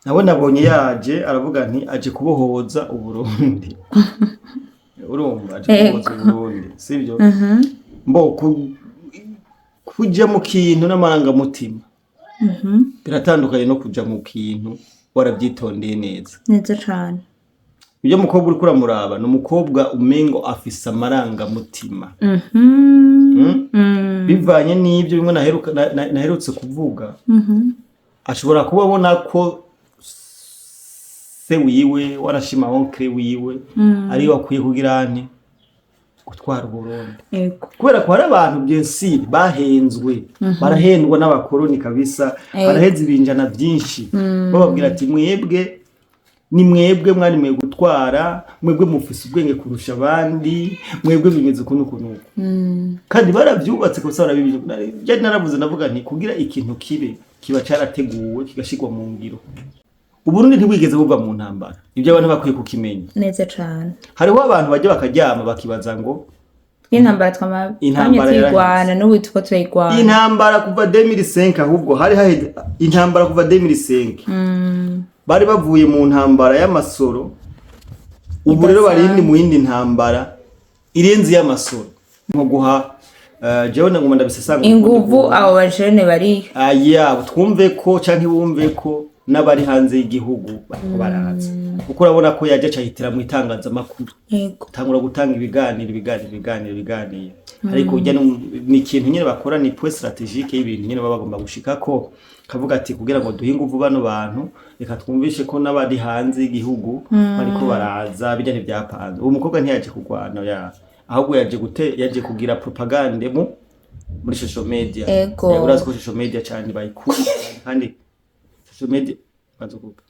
nawe nabonye yaje aravuga nti aje kubohoza Uburundi. Urumva aje kubohoza Uburundi sivyo? Mbo kuja mu kintu n'amarangamutima biratandukanye no kuja mu kintu warabyitondeye neza cyane. Iyo mukobwa uri kuramuraba no mukobwa umengo afise amarangamutima bivanye n'ibyo bimwe naherutse kuvuga ashobora kuba abona ko se wiwe warashima onkre wiwe ari wakwiye kugira nte gutwara Burundi kubera ko hari abantu byensiri bahenzwe barahendwa n'abakoroni kabisa baraheze ibinjana byinshi bababwira ati mwebwe ni mwebwe mwari mwe gutwara mwebwe mufise ubwenge kurusha abandi mwebwe bimeze ukuntu kandi barabyubatse ko sara bibije naravuze navuga nti kugira ikintu kiba cyarateguwe kigashigwa mu ngiro Uburundi ntibwigeze buva mu ntambara ibyo abantu bakwiye kukimenya neza cyane. hariho abantu bajya bakaryama bakibaza ngo intambara twigwana n'ubu tuko turayigwana intambara kuva 2005 ahubwo hari haheze intambara kuva 2005 bari bavuye mu ntambara y'amasoro ubu rero barindi mu yindi ntambara irenze y'amasoro nko guha jewe ngoma ndabisesanga inguvu abo bajene bari twumve ko canke bumve ko n'abari hanze y'igihugu baraza kuko urabona ko yaje cahitira mu itangazamakuru tangura gutanga ibiganiro ariko ujya ni ikintu nyine bakora ni point strategique y'ibintu nyine baba bagomba gushika ko kavuga ati kugira ngo duhinge uvu bano bantu reka twumvishe ko n'abari hanze y'igihugu bariko baraza bijya ntibyapanze uwo mukobwa ntiyaje kugwana ahubwo yaje kugira propagande muri social media urazi ko social media cyane bayikura kandi social media bazukuka.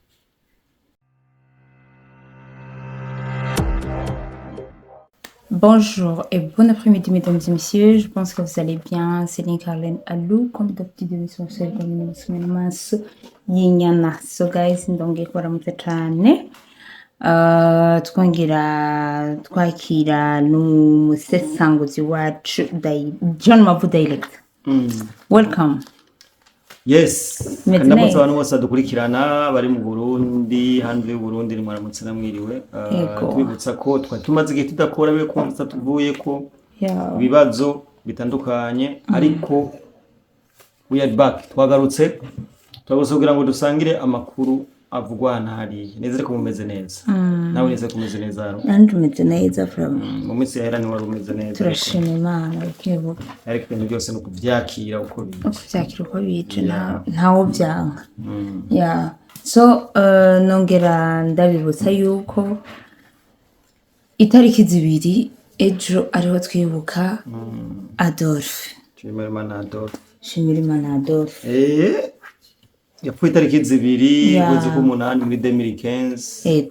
Bonjour et bon après-midi mesdames et messieurs, je pense que vous allez bien. C'est Linkarlen Alou, comme d'habitude de l'émission seule comme une semaine masse yinyana. So guys, ndonge kwa ramutse cyane. Twongera twakira n'umusesanguzi wacu John Mavu Direct. Welcome. Yes, ndamutse abantu bose dukurikirana bari mu Burundi hanze y'u Burundi ni mwaramutse namwiriwe twibutsa ko tumaze igihe tudakora be kumva tuvuye ko ibibazo bitandukanye ariko we are back twagarutse kugira ngo dusangire amakuru avugwa ntari nezere ko mumeze neza nawe neze kumeze neza kandi umeze neza mu minsi yahera ni wari umeze neza turashima Imana ukivuga ariko ibintu byose no kuvyakira uko bice ntawo byanka so nongera ndabibutsa yuko itariki zibiri ejo ariho twibuka Adolphe Shimirimana Adolphe yapfuye itariki zibiri kwezi k'umunani muri 2015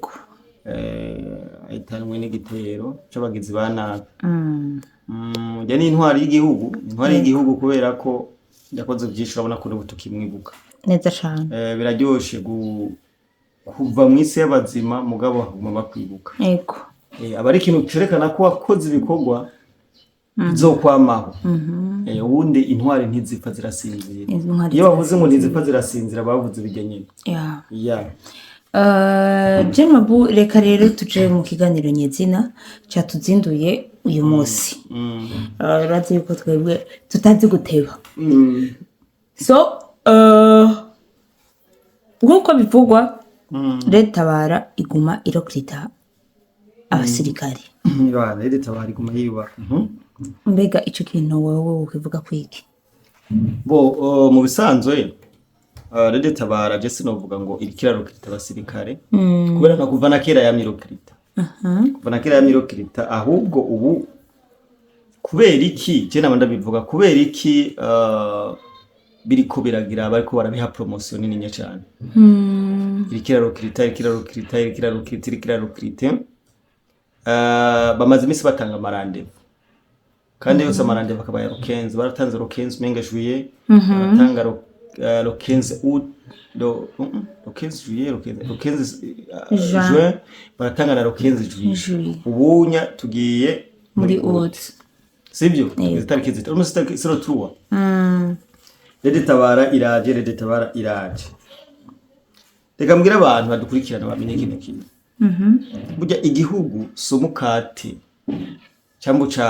ahitanwe n'igitero c'abagizi ba nabi ya ni intwari y'igihugu kubera ko yakoze byinshi urabona ko n'ubu tukimwibuka neza cyane biraryoshe kuva mu isi y'abazima mugabo haguma bakwibuka abari ikintu cerekana ko wakoze ibikorwa bizokwamaho ubundi intwari ntizipfa zirasinzira iyo bavuze ngo ntizipfa zirasinzira bavuze bijya nyine John Mabu reka rero tuje mu kiganiro nyezina cyatuzinduye uyu munsi urazi yuko twebwe tutazi guteba so nk'uko bivugwa leta bara iguma irokrita abasirikare leta bara iguma yiyubaka mbega icyo kintu wowe ukivuga kwiki mu bisanzwe leta bara je sinovuga ngo irikirarokita abasirikare kubera no kuva na kera yamirokita kuva na kera yamirokita ahubwo ubu kubera iki je nabanda bivuga kubera iki biriko biragira bariko barabiha promotion nini cyane irikirarokita bamaze imisi batanga amarande kandi yose amarande bakaba ya Rokenzi baratanze Rokenzi menga juillet baratanga Rokenzi août Rokenzi juillet Rokenzi juin baratanga na Rokenzi juillet ubunya tugiye muri août sibyo itariki zita umunsi tariki 03 Leta bara iraje reka mbwira abantu badukurikirana bamenye kino kintu. Burya igihugu sumukate cyangwa ca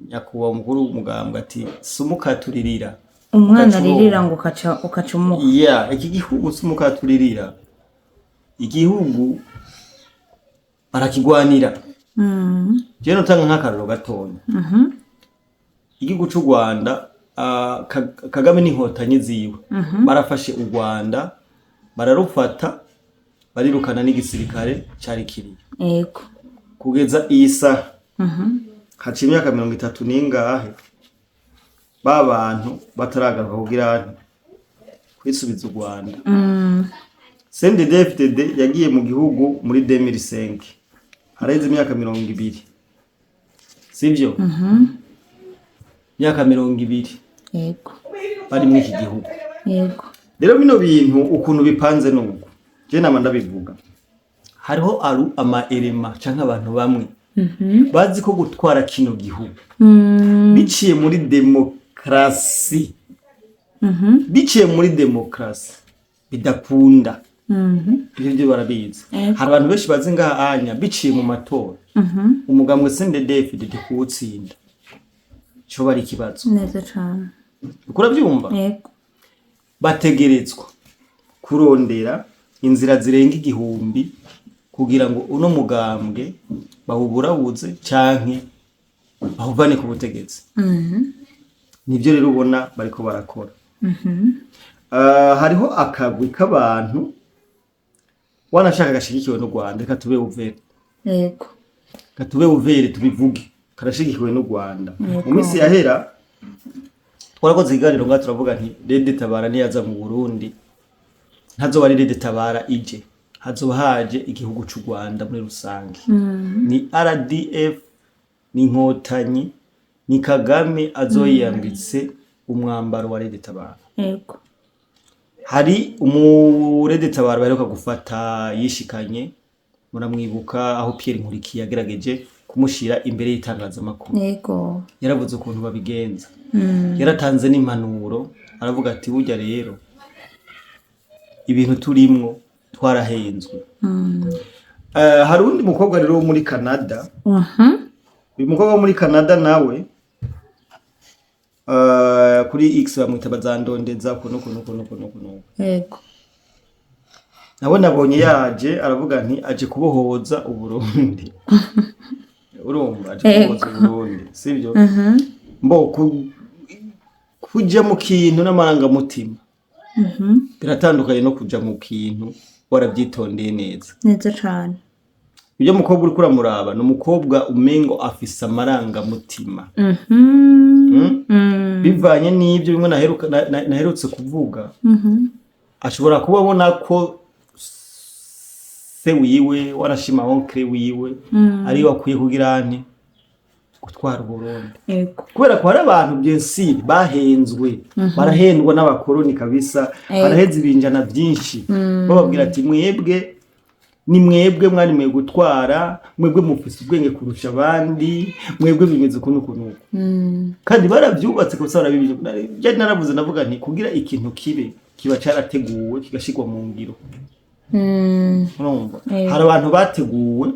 nyakuba umukuru w'umugambwe ati sumukaturira umwana aririra ngo ukaca umuha. iki gihugu sumukaturira, igihugu barakigwanira. Je notanga nk'akarero gatonya. Igihugu cy'u Rwanda Kagame n'inkotanyi ziwe barafashe u Rwanda bararufata barirukana n'igisirikare cyari kiriyo. Yego. Kugeza iyi saha haciye imyaka 30 n'ingahe babantu bataragaruka kugira kwisubiza u Rwanda. CNDD-FDD yagiye mu gihugu muri 2005 hareze imyaka 20, sivyo? Imyaka 20. Yego. Bari mu iki gihugu. Yego. Rero bino bintu ukuntu bipanze nuko je nama ndabivuga, hariho ama elema canke abantu bamwe bazi ko gutwara kino gihugu biciye muri demokrasi, biciye muri demokrasi bidakunda. Ibyo barabizi. Hari abantu benshi bazi ngaha anya biciye mu matora umugambwe CNDD-FDD kuwutsinda cyo bari kibazo neza cyane. Ukurabyumva? Yego. Bategerezwa kurondera inzira zirenga 1000 kugira ngo uno mugambwe bawuburabuze canke bahuvane ku butegetsi. Nibyo rero ubona bariko barakora. Hariho akagwi k'abantu wanashaka gashigikiwe n'u Rwanda, katube uvere. Yego. Katube uvere tubivuge karashigikiwe n'u Rwanda. Mu minsi yahera twarakoze iganiro ngaho turavuga nti Rede Tabara niyaza mu Burundi ntazoba ari Rede Tabara ije, hazoba haje igihugu cy'u Rwanda muri rusange. Ni RDF, ni Inkotanyi, ni Kagame azoyambitse umwambaro wa Rede Tabara. Yego. Hari umurede Tabara baheruka gufata yishikanye, muramwibuka aho Pierre Nkurikiye yagerageje kumushira imbere y'itangazamakuru. Yego. Yaravuze ukuntu babigenza. Yaratanze n'impanuro aravuga ati burya rero ibintu turimwo twarahenzwe. Hari undi mukobwa rero muri Canada. Uyu mukobwa muri Canada nawe kuri X bamwita bazandondeza kuno. Yego. Nawe nabonye yaje aravuga nti aje kubohoza u Burundi. Urumva aje kubohoza u Burundi, sivyo? Mbo kuja mu kintu n'amaranga mutima. Biratandukanye no kuja mu kintu warabyitondeye neza. Neza cyane. Iyo mukobwa uri kuramuraba no mukobwa umengo afisa amaranga mutima. Bivanye n'ibyo bimwe naherutse kuvuga. Ashobora kuba abona ko se wiwe warashima onkre wiwe ari wakwiye kugira ane gutwara Burundi. Yego. Kubera ko hari abantu byensiri bahenzwe, barahendwa n'abakoroni kabisa, baraheze ibinjana byinshi. Bababwira ati mwebwe ni mwebwe mwari mwe gutwara, mwebwe mufise ubwenge kurusha abandi, mwebwe bimeze kunukunuko. Kandi barabyubatse ko sara bibije. Byari naravuze navuga nti kugira ikintu kibe kiba cyarateguwe kigashirwa mu ngiro. Urumva? Hari abantu bateguwe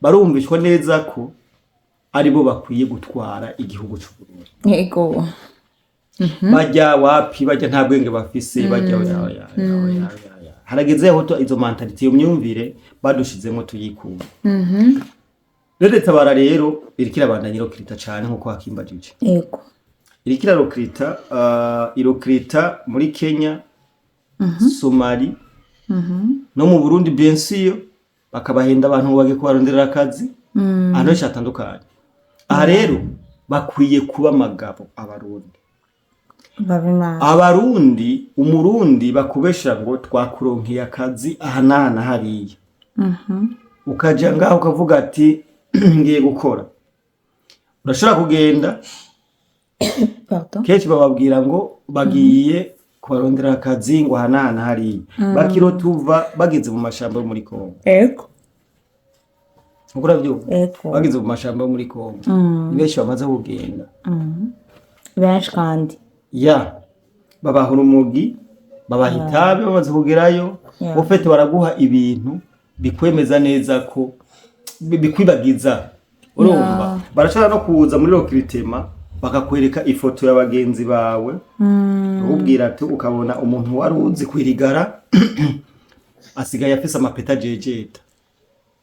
barumvishwa neza ko aribo bakwiye gutwara igihugu cy'u Burundi. Yego. Bajya wapi bajya nta bwenge bafise bajya harageze aho izo mentality yo myumvire badushizemo tuyikunda. Rede Tabara rero irikira bandanyiro kirita cyane nkuko hakimbajije. Yego. Irikira irokrita muri Kenya, Somali, no mu Burundi bien sûr bakabahenda abantu bage kubarondera akazi. Ano cyatandukanye. Aha rero bakwiye kuba magabo abarundi. Abarundi umurundi bakubesha ngo twakuronkiye akazi aha nana hariya. Ukaja ngaho ukavuga ati ngiye gukora. Urashobora kugenda kenshi bababwira ngo bagiye kubarondera akazi ngo aha nana hariya. Bakiro tuva bageze mu mashamba yo muri Kongo. Yego. Ukurabyuka bageze mu mashamba yo muri Kongo. Benshi bamaze kugenda. Benshi kandi ya babahura umugi babaha itabi bamaze kugerayo ufite baraguha ibintu bikwemeza neza ko bikwibagiza urumva barashobora no kuza muri Rokiritema bakakwereka ifoto ya bagenzi bawe ubwira ati ukabona umuntu wari uzi kwirigara asigaye afise amapeta jejeta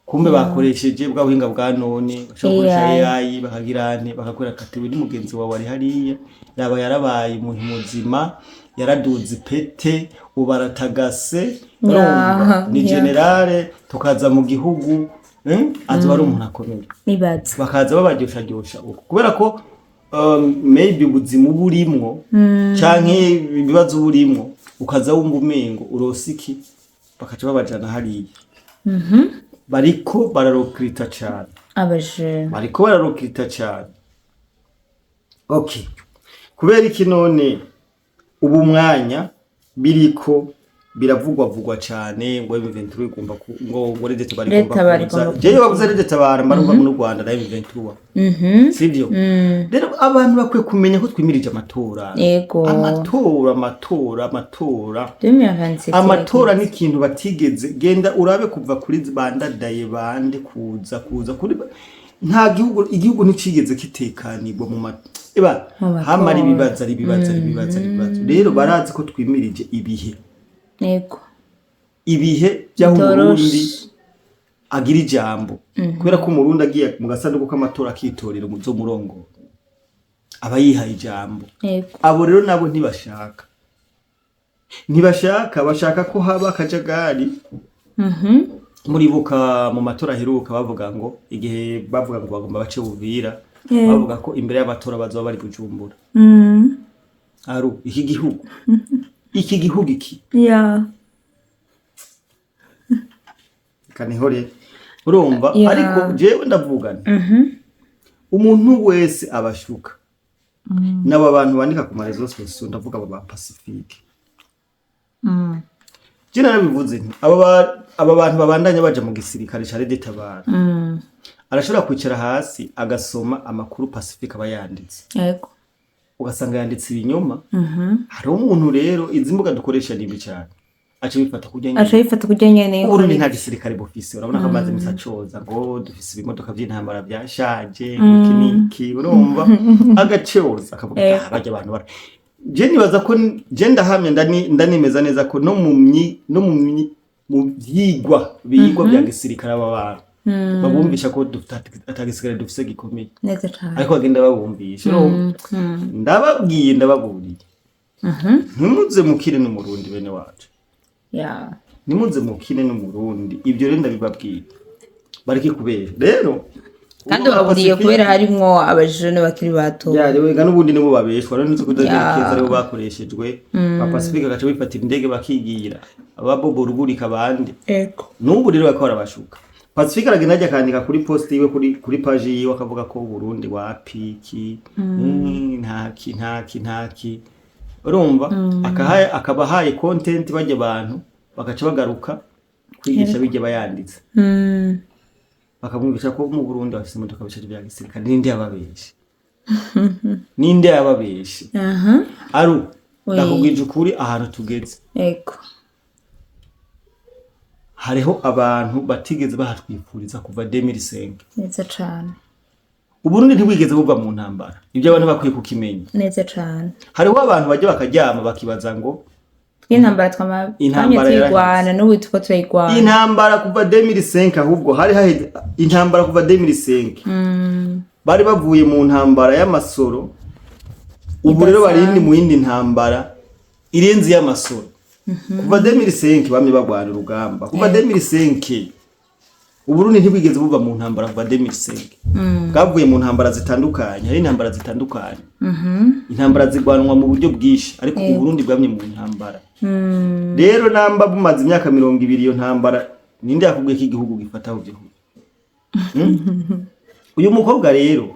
kumbe bakoresheje bwa buhinga bwa none bashoboresha AI bakagirane bakakwereka ati uri mugenzi wawe ari hariya yaba yarabaye umuntu muzima yaraduze pete ubaratagase urumva ni generale tukaza mu gihugu azo ari umuntu akomeye nibaza bakaza babaryosha kubera ko maybe ubuzima burimwo canke ibibazo burimwo ukaza wumva umengo urosiki bakaca babajana hariya bariko bararokirita cyane bariko bararokirita cyane okay kubera iki none ubu mwanya biriko biravugwa cyane ngo M23 igomba ngo leta bari gomba je bavuze leta baramba mu Rwanda na M23 sivyo rero abantu bakwiye kumenya ko twimirije amatora amatora ni ikintu batigeze genda urabe kuva kuri bandadaye bande kuza kuri nta igihugu nticigeze kitekanirwa mu hamara ibibaza rero barazi ko twimirije ibihe by'aho Burundi agira ijambo kubera ko Murundi agiye mu gasanduku k'amatora akitorera umuzo murongo aba yihaye ijambo abo rero nabo bashaka ko haba akajagari muribuka mu matora aheruka bavuga ngo igihe bavuga ngo bagomba bace Buvira bavuga ko imbere y'abatora bazoba bari Bujumbura aru iki gihugu iki kanihore urumva ariko jewe ndavugana umuntu wese abashuka n'aba bantu bandika ku marezo sosiyo ndavuga aba Pacifique je narabivuze nti aba bantu babandanya baje mu gisirikare ca Leta Tabara arashobora kwicara hasi agasoma amakuru Pacifique aba yanditse ugasanga yanditse ibinyoma hari umuntu rero izi mbuga dukoresha nimbi cyane aca bifata kujya nyene Burundi nta gisirikare bufise urabona ko amaze misacoza ngo dufise ibimodoka by'intambara byashaje kiniki urumva agacoza akavuga bajya abantu bara je nibaza ko je ndahamye ndanimeza neza ko no mu byigwa bya gisirikare abantu babumvisha ko atagisigara dufise gikomeye neza cyane ariko bagenda babumvisha ndababwiye ndababuriye ntimuze mukire no Murundi bene wacu nimuze mukire no Murundi ibyo rero ndabibabwiye bareke kubera rero kandi baburiye kubera harimwo abajene bakiri bato rega n'ubundi nibo babeshwa rero nzi kudatekereza aribo bakoreshejwe ba Pacifique gaca bifatira indege bakigira ababobo rugurika abandi n'ubu rero bakora bashuka Pacifique aragenda ajya kandika kuri post iwe kuri page yiwe akavuga ko Burundi wapiki ntaki urumva akabahaye content bajye abantu bagaca bagaruka kwigisha bijye bayanditse bakamwibisha ko mu Burundi bafite imodoka bishaje bya gisirikare ninde yababeshe aru ndakubwije ukuri ahantu tugeze hariho abantu batigeze bahatwifuriza kuva 2005 neza cyane Uburundi ntibwigeze buva mu ntambara ibyo abantu bakwiye kukimenya neza cyane hariho abantu bajya bakaryama bakibaza ngo intambara twigwana n'ubu tuko turayigwana intambara kuva 2005 ahubwo hari haheze intambara kuva 2005 bari bavuye mu ntambara y'amasoro ubu rero barindi mu yindi ntambara irenze y'amasoro kuva 2005 bamye bagwana urugamba kuva 2005 Uburundi ntibwigeze buva mu ntambara kuva 2005 bwavuye mu ntambara zitandukanye hari intambara zitandukanye intambara zigwanwa mu buryo bwishi ariko Uburundi bwamye mu ntambara rero namba bumaze imyaka 200 iyo ntambara ninde yakubwiye ko igihugu gifataho byo uyu mukobwa rero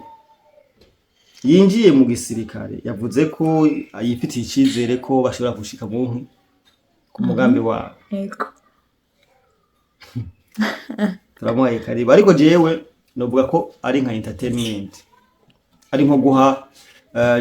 yinjiye mu gisirikare yavuze ko ayifitiye icyizere ko bashobora gushika mu ku mugambi wabo turamuhaye karibu ariko jewe novuga ko ari nka entertainment ari nko guha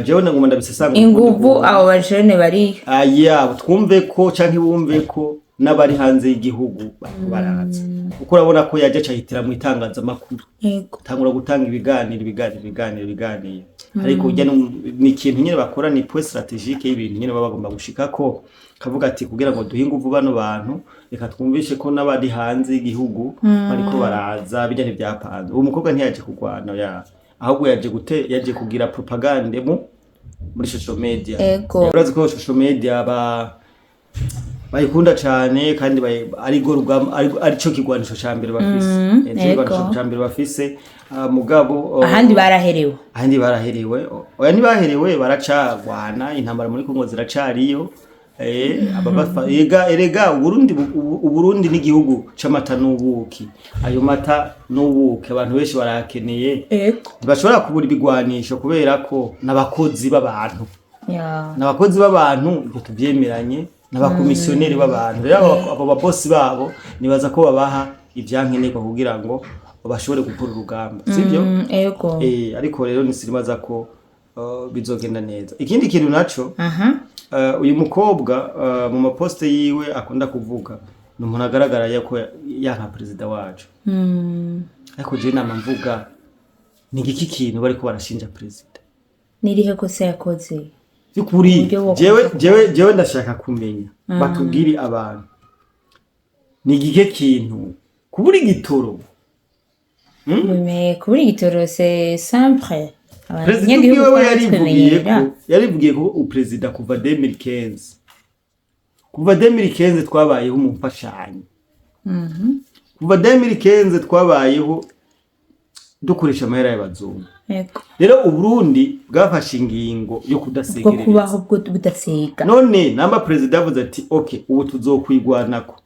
jewe ngoma ndabisesanga inguvu abo bajene bari aya twumve ko canke bumve ko n'abari hanze y'igihugu baraza uko urabona ko yaje cahitira mu itangazamakuru yego tangura gutanga ibiganiro ariko ujya ni ikintu nyine bakora ni point strategique y'ibintu nyine baba bagomba gushika ko kavuga ati kugira ngo duhe inguvu bano bantu reka twumvishe ko n'abari hanze y'igihugu bariko baraza bijya n'ibyapanze uwo mukobwa ntiyaje kugwana ahubwo yaje kugira propagande muri social media urazi ko social media bayikunda cyane kandi ari cyo kigwanisho cyambere bafise mugabo ahandi baraherewe oya ntibaherewe baracagwana intambara muri Kongo ziracariyo erega Uburundi n'igihugu c'amata n'ubuki ayo mata n'ubuki abantu benshi barakeneye ntibashobora kubura ibigwanisho kubera ko n'abakozi b'abantu ibyo tuvyemeranye n'abakomisiyoneri b'abantu rero abo babosi babo nibaza ko babaha ivyankenerwa kugira ngo bashobore gukora urugamba sivyo ariko rero nisirimaza ko bizogenda neza ikindi kintu naco uyu mukobwa mu maposte yiwe akunda kuvuga n'umuntu agaragara yako yanka president wacu ariko je nama mvuga ni giki kintu bariko barashinja president nirihe ko se yakoze Yukuri jewe ndashaka kumenya batubwiri abantu ni gike kintu kuburi gitoro kuburi gitoro c'est simple President yarivugiye ko upresident kuva 2015 twabayeho mu mfashanyo kuva 2015 twabayeho dukoresha amahera y'abazungu rero Uburundi bwafashe ingingo yo kudasegereza kubaho bwo budasega none namba president avuze ati okay ubu tuzokwigwanako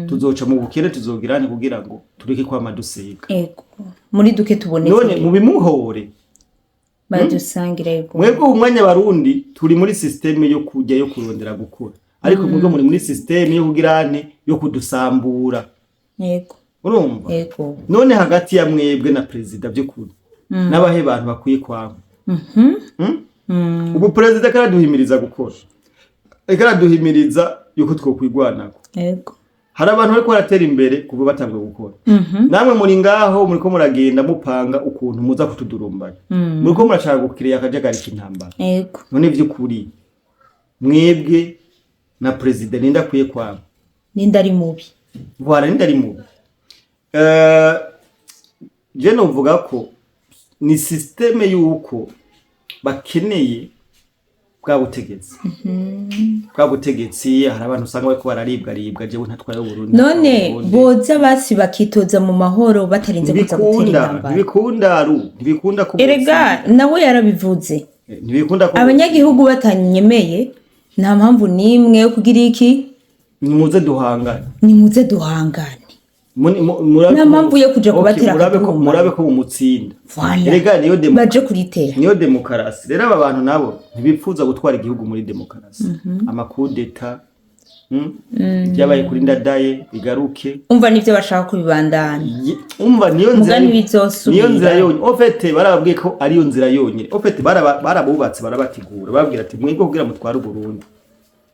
tuzoca mu bukere tuzogirane kugira ngo tureke kwa madusega muri duke tubonetse none mu bimuhore badusangira yego mwebwe umwanya barundi turi muri systeme yo kujya yo kurondera gukura ariko mwebwe muri systeme yo kugirane yo kudusambura urumva none hagati ya mwebwe na president by'ukuri n'abahe bantu bakwiye kwabo ubu president karaduhimiriza gukora karaduhimiriza yuko twokwigwanako hari abantu bariko baratera imbere kuva batangwe gukora namwe muri ngaho muriko muragenda mupanga ukuntu muza kutudurumbanya muriko murashaka gukiriya akajagari k'intambara none by'ukuri mwebwe na president ninda kwiye kwabo ninda ari mubi ninda ari mubi je novuga ko ni systeme yuko bakeneye bwa butegetsi hari abantu usanga bariko bararibwa jewe ntatwaye Burundi none boza basi bakitoza mu mahoro batarinze kuza gutera intambara ntibikunda ko erega nawe yarabivuze ntibikunda ko abanyagihugu batanyemeye nta mpamvu nimwe yo kugira iki nimuze duhangane nta mpamvu yo kuja kubatera murabe ko umutsinda erega niyo baje kuritera niyo demokarasi rero aba bantu nabo ntibipfuza gutwara igihugu muri demokarasi amakudeta byabaye kuri ndadaye bigaruke umva nivyo bashaka kubibandana umva niyo nzira yonyine ofete barababwiye ko ariyo nzira yonyine ofete barabubatse barabatigura babwira ati mwebwe kugira mutwara Burundi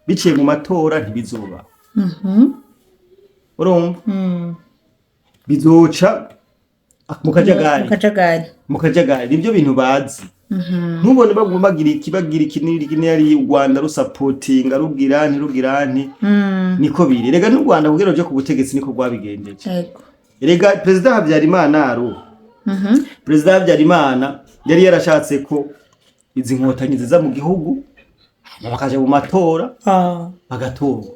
biciye mu matora ntibizoba urumva bizoca mu kajagari nibyo bintu bazi ntubone bagomba bagira ikinini ari u Rwanda rusapotinga rugirane niko biri rega n'u Rwanda kugira ryo ku butegetsi niko rwabigendeje rega president Habyarimana president Habyarimana yari yarashatse ko izi nkotanyi ziza mu gihugu bakaje mu matora bagatora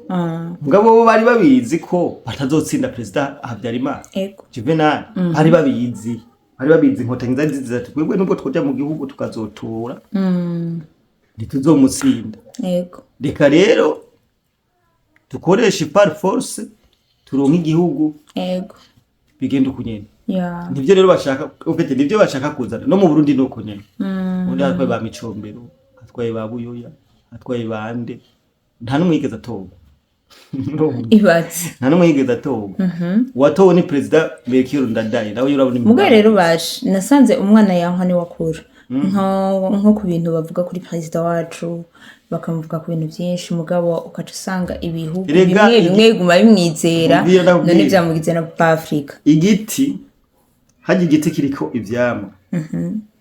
ngabo bo bari babizi ko batazotsinda president Habyarimana Juvenal bari babizi inkotanyi zari zizati twebwe nubwo twoja mu gihugu tukazotora ntituzomutsinda reka rero dukoreshe par force turonka igihugu bigenda ukunyene nivyo rero bashaka ofete nivyo bashaka kuzana no mu Burundi nuko nyene undi atwaye ba Micombero atwaye ba Buyoya atwaye bande nta numwigeza atoba ibaze nta numwigeza atoba watowe ni president Melchior Ndadaye nawe urabona muga rero baje nasanze umwana yankwa ni wakura nko ku bintu bavuga kuri perezida wacu bakamuvuga ku bintu byinshi mugabo ukaca usanga ibihugu bimwe biguma bimwizera none byamugize na Afrika. Igiti haje igiti kiriko ivyamwa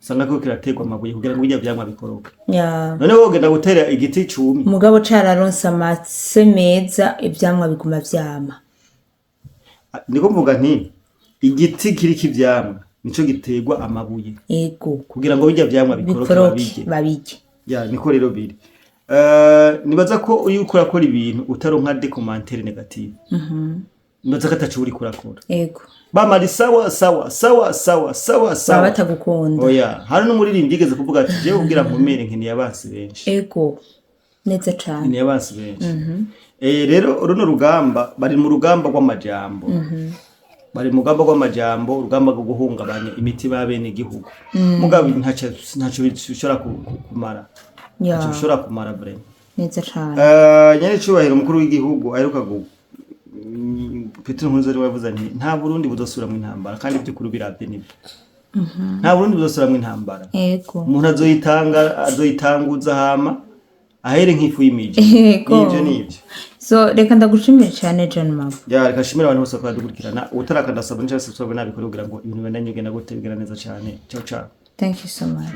usanga ko kirategwa amabuye kugira ngo bijya vyamwa bikoroke. None wowe ugenda gutera igiti cumi mugabo cararonse amase meza ivyamwa biguma vyama. Niko mvuga nti igiti kiriko ivyamwa nico giterwa amabuye kugira ngo bijya vyamwa bikoroke babije. Niko rero biri. Nibaza ko uyu urakora ibintu utaronka de commentaire negative. Nibaza ko atacu uri kurakora. Bamari sawa batagukunda. Oya hari n'umuririmbyi yigeze kuvuga ati je ubwira nkomere nkiniye abansi benshi. Neza cyane. Nkiniye abansi benshi. Rero runo rugamba bari mu rugamba rw'amajambo. Bari mu rugamba rw'amajambo, urugamba rwo guhungabanya imitima y'abene igihugu. Mugabo ntaco bishobora kumara. Bishobora kumara bre. Neza cyane. Nyene cyubahiro umukuru w'igihugu aheruka Petero Nkurunziza yavuze nti nta Burundi budosura mu intambara kandi by'ukuri biravye nibyo. Nta Burundi budosura mu intambara. Umuntu azoyitanguza hama ahere nk'ifu y'imije. Nivyo. So reka ndagushimira cyane John Mabo. Reka shimira abantu bose kwadukurikirana. Utarakandasaba n'icyo subscribe nabikora kugira ngo ibintu bendanye gute bigera neza cyane. Ciao. Thank you so much.